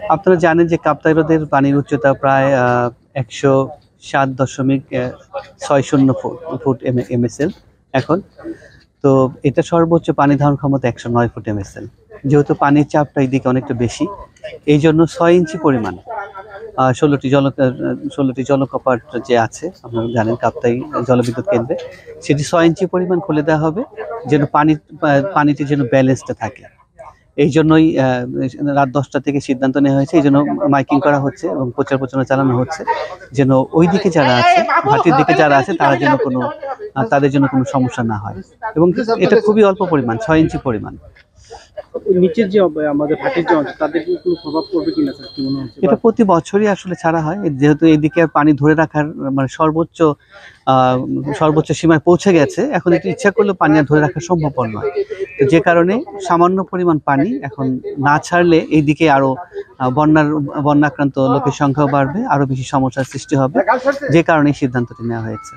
আপনারা জানেন যে কাপ্তাই হ্রদের পানির উচ্চতা প্রায় ১০৭.৬০ ফুট MSL এখন। তো এটা সর্বোচ্চ পানি ধারণ ক্ষমতা ১০৯ ফুট MSL। যেহেতু পানির চাপটা এইদিকে অনেকটা বেশি, এই জন্য ৬ ইঞ্চি পরিমাণ ১৬টি জলকপাট যে আছে, আপনারা জানেন কাপ্তাই জলবিদ্যুৎ কেন্দ্রে, সেটি ৬ ইঞ্চি পরিমাণ খুলে দেওয়া হবে, যেন পানিটি যেন ব্যালেন্সটা থাকে। এই জন্যই রাত ১০টা থেকে সিদ্ধান্ত নেওয়া হয়েছে। এই জন্য মাইকিং করা হচ্ছে এবং প্রচার প্রচারণা চালানো হচ্ছে, যেন ওই দিকে যারা আছে, ভাটির দিকে যারা আছে, তাদের জন্য কোনো সমস্যা না হয়। এবং এটা খুবই অল্প পরিমাণ, ৬ ইঞ্চি পরিমাণ। নিচের যে আমাদের ভাটির যে অঞ্চল, তাদের কোনো প্রভাব পড়বে কিনা স্যার, কি মনে হচ্ছে? এটা প্রতি বছরই আসলে ছাড়া হয়, যেহেতু এইদিকে পানি ধরে রাখার মানে সর্বোচ্চ সীমায় পৌঁছে গেছে। এখন একটু ইচ্ছা করলেও পানি আর ধরে রাখা সম্ভবপর নয়। তো যে কারণে সামান্য পরিমাণ পানি এখন না ছাড়লে এইদিকে আরো বন্যাক্রান্ত লোকের সংখ্যাও বাড়বে, আরো বেশি সমস্যার সৃষ্টি হবে, যে কারণে এই সিদ্ধান্তটি নেওয়া হয়েছে।